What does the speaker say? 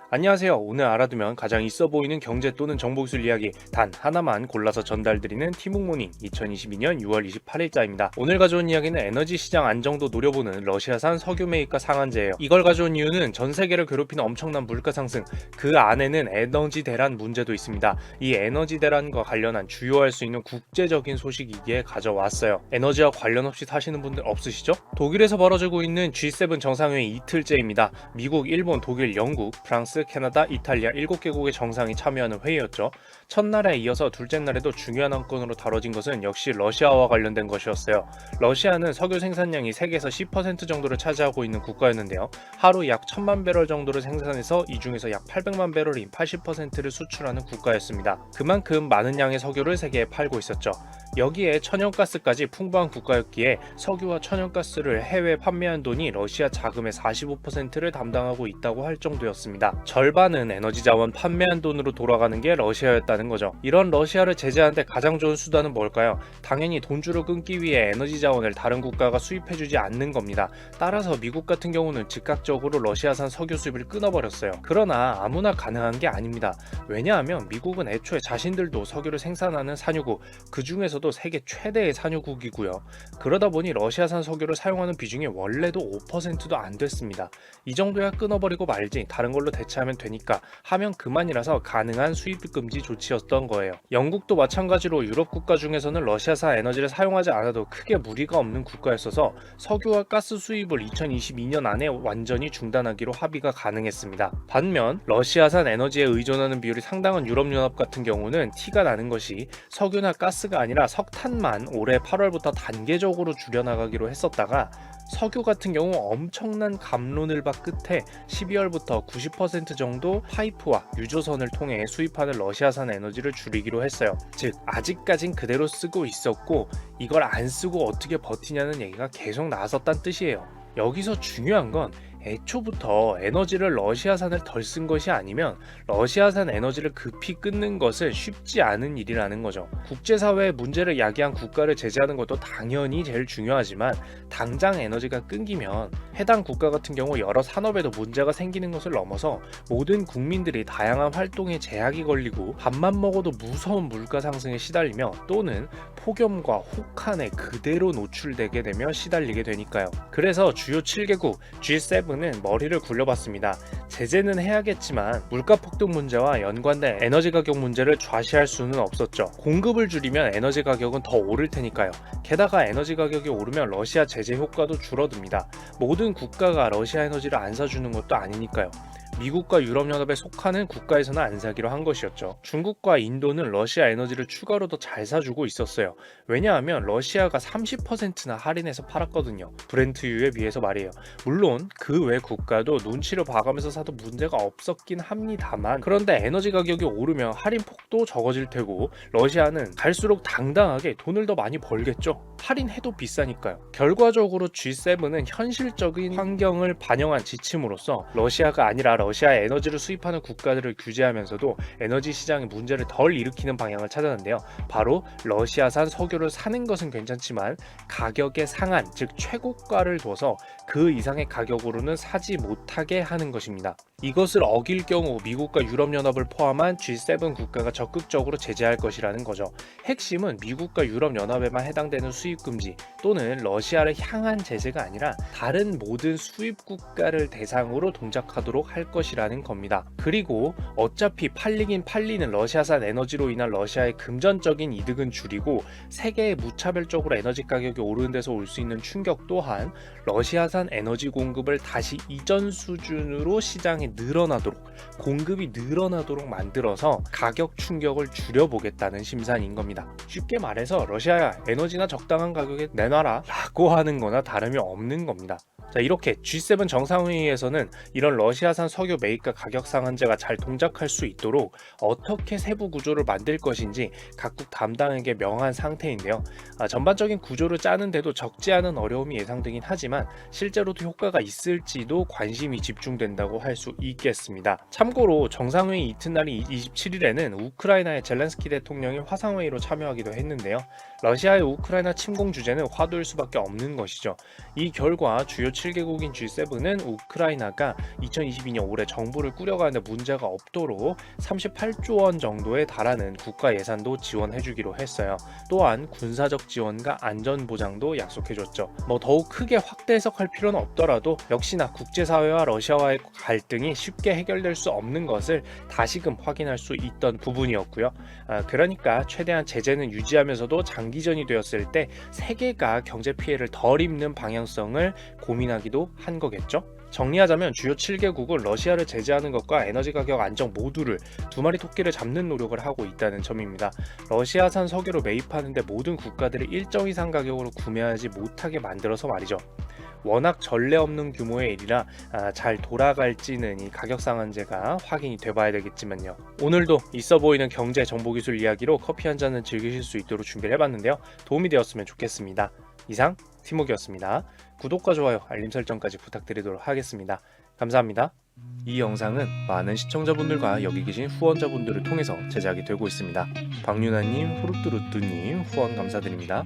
안녕하세요. 오늘 알아두면 가장 있어 보이는 경제 또는 정보기술 이야기 단 하나만 골라서 전달드리는 티묵모닝 2022년 6월 28일자입니다. 오늘 가져온 이야기는 에너지 시장 안정도 노려보는 러시아산 석유 메이커 상한제예요. 이걸 가져온 이유는 전 세계를 괴롭히는 엄청난 물가 상승, 그 안에는 에너지 대란 문제도 있습니다. 이 에너지 대란과 관련한 주요할 수 있는 국제적인 소식이기에 가져왔어요. 에너지와 관련 없이 사시는 분들 없으시죠? 독일에서 벌어지고 있는 G7 정상회의 이틀째입니다. 미국, 일본, 독일, 영국, 프랑스, 캐나다, 이탈리아 7개국의 정상이 참여하는 회의였죠. 첫날에 이어서 둘째 날에도 중요한 안건으로 다뤄진 것은 역시 러시아와 관련된 것이었어요. 러시아는 석유 생산량이 세계에서 10% 정도를 차지하고 있는 국가였는데요. 하루 약 1000만 배럴 정도를 생산해서 이 중에서 약 800만 배럴인 80%를 수출하는 국가였습니다. 그만큼 많은 양의 석유를 세계에 팔고 있었죠. 여기에 천연가스까지 풍부한 국가였기에 석유와 천연가스를 해외 판매한 돈이 러시아 자금의 45%를 담당하고 있다고 할 정도였습니다. 절반은 에너지 자원 판매한 돈으로 돌아가는 게 러시아였다는 거죠. 이런 러시아를 제재하는데 가장 좋은 수단은 뭘까요? 당연히 돈줄을 끊기 위해 에너지 자원을 다른 국가가 수입해주지 않는 겁니다. 따라서 미국 같은 경우는 즉각적으로 러시아산 석유 수입을 끊어버렸어요. 그러나 아무나 가능한 게 아닙니다. 왜냐하면 미국은 애초에 자신들도 석유를 생산하는 산유국, 그 중에서도 세계 최대의 산유국이고요. 그러다 보니 러시아산 석유를 사용하는 비중이 원래도 5%도 안 됐습니다. 이 정도야 끊어버리고 말지 다른 걸로 대체하면 되니까 하면 그만이라서 가능한 수입 금지 조치였던 거예요. 영국도 마찬가지로 유럽 국가 중에서는 러시아산 에너지를 사용하지 않아도 크게 무리가 없는 국가였어서 석유와 가스 수입을 2022년 안에 완전히 중단하기로 합의가 가능했습니다. 반면 러시아산 에너지에 의존하는 비율이 상당한 유럽연합 같은 경우는 티가 나는 것이 석유나 가스가 아니라 석탄만 올해 8월부터 단계적으로 줄여나가기로 했었다가 석유 같은 경우 엄청난 갑론을 바 끝에 12월부터 90% 정도 파이프와 유조선을 통해 수입하는 러시아산 에너지를 줄이기로 했어요. 즉 아직까진 그대로 쓰고 있었고 이걸 안 쓰고 어떻게 버티냐는 얘기가 계속 나왔었단 뜻이에요. 여기서 중요한 건 애초부터 에너지를 러시아산을 덜 쓴 것이 아니면 러시아산 에너지를 급히 끊는 것은 쉽지 않은 일이라는 거죠. 국제사회의 문제를 야기한 국가를 제재하는 것도 당연히 제일 중요하지만 당장 에너지가 끊기면 해당 국가 같은 경우 여러 산업에도 문제가 생기는 것을 넘어서 모든 국민들이 다양한 활동에 제약이 걸리고 밥만 먹어도 무서운 물가 상승에 시달리며 또는 폭염과 혹한에 그대로 노출되게 되며 시달리게 되니까요. 그래서 주요 7개국 G7은 머리를 굴려봤습니다. 제재는 해야겠지만 물가 폭등 문제와 연관된 에너지 가격 문제를 좌시할 수는 없었죠. 공급을 줄이면 에너지 가격은 더 오를 테니까요. 게다가 에너지 가격이 오르면 러시아 제재 효과도 줄어듭니다. 모든 국가가 러시아 에너지를 안 사주는 것도 아니니까요. 미국과 유럽연합에 속하는 국가에서는 안 사기로 한 것이었죠. 중국과 인도는 러시아 에너지를 추가로 더 잘 사주고 있었어요. 왜냐하면 러시아가 30%나 할인해서 팔았거든요. 브렌트유에 비해서 말이에요. 물론 그 외 국가도 눈치를 봐가면서 사도 문제가 없었긴 합니다만 그런데 에너지 가격이 오르면 할인 폭도 적어질 테고 러시아는 갈수록 당당하게 돈을 더 많이 벌겠죠. 할인해도 비싸니까요. 결과적으로 G7은 현실적인 환경을 반영한 지침으로써 러시아가 아니라 러시아의 에너지를 수입하는 국가들을 규제하면서도 에너지 시장의 문제를 덜 일으키는 방향을 찾았는데요. 바로 러시아산 석유를 사는 것은 괜찮지만 가격의 상한, 즉 최고가를 둬서 그 이상의 가격으로는 사지 못하게 하는 것입니다. 이것을 어길 경우 미국과 유럽연합을 포함한 G7 국가가 적극적으로 제재할 것이라는 거죠. 핵심은 미국과 유럽연합에만 해당되는 수입 금지 또는 러시아를 향한 제재가 아니라 다른 모든 수입 국가를 대상으로 동작하도록 할 것이라는 겁니다. 그리고 어차피 팔리긴 팔리는 러시아산 에너지로 인한 러시아의 금전적인 이득은 줄이고 세계에 무차별적으로 에너지 가격이 오르는 데서 올 수 있는 충격 또한 러시아산 에너지 공급을 다시 이전 수준으로 시장에 늘어나도록 공급이 늘어나도록 만들어서 가격 충격을 줄여보겠다는 심산인 겁니다. 쉽게 말해서 러시아야 에너지나 적당한 가격에 내놔라 라고 하는 거나 다름이 없는 겁니다. 자, 이렇게 G7 정상회의에서는 이런 러시아산 석유 매입가 가격 상한제가 잘 동작할 수 있도록 어떻게 세부 구조를 만들 것인지 각국 담당에게 명한 상태인데요. 전반적인 구조를 짜는데도 적지 않은 어려움이 예상되긴 하지만 실제로도 효과가 있을지도 관심이 집중된다고 할 수 있겠습니다. 참고로 정상회의 이튿날인 27일에는 우크라이나의 젤렌스키 대통령이 화상회의로 참여하기도 했는데요. 러시아의 우크라이나 침공 주제는 화두일 수밖에 없는 것이죠. 이 결과 주요 7개국인 G7은 우크라이나가 2022년 올해 정부를 꾸려가는데 문제가 없도록 38조 원 정도에 달하는 국가 예산도 지원해주기로 했어요. 또한 군사적 지원과 안전 보장도 약속해줬죠. 더욱 크게 확대 해석할 필요는 없더라도 역시나 국제사회와 러시아와의 갈등이 쉽게 해결될 수 없는 것을 다시금 확인할 수 있던 부분이었고요. 그러니까 최대한 제재는 유지하면서도 장기전이 되었을 때 세계가 경제 피해를 덜 입는 방향성을 고민하기도 한 거겠죠. 정리하자면 주요 7개국은 러시아를 제재하는 것과 에너지 가격 안정 모두를 두 마리 토끼를 잡는 노력을 하고 있다는 점입니다. 러시아산 석유를 매입하는데 모든 국가들이 일정 이상 가격으로 구매하지 못하게 만들어서 말이죠. 워낙 전례 없는 규모의 일이라 잘 돌아갈지는 이 가격 상한제가 확인이 돼봐야 되겠지만요. 오늘도 있어 보이는 경제 정보기술 이야기로 커피 한 잔은 즐기실 수 있도록 준비를 해봤는데요. 도움이 되었으면 좋겠습니다. 이상 티모기였습니다. 구독과 좋아요, 알림 설정까지 부탁드리도록 하겠습니다. 감사합니다. 이 영상은 많은 시청자분들과 여기 계신 후원자분들을 통해서 제작이 되고 있습니다. 박윤아님, 후루뚜루뚜님 후원 감사드립니다.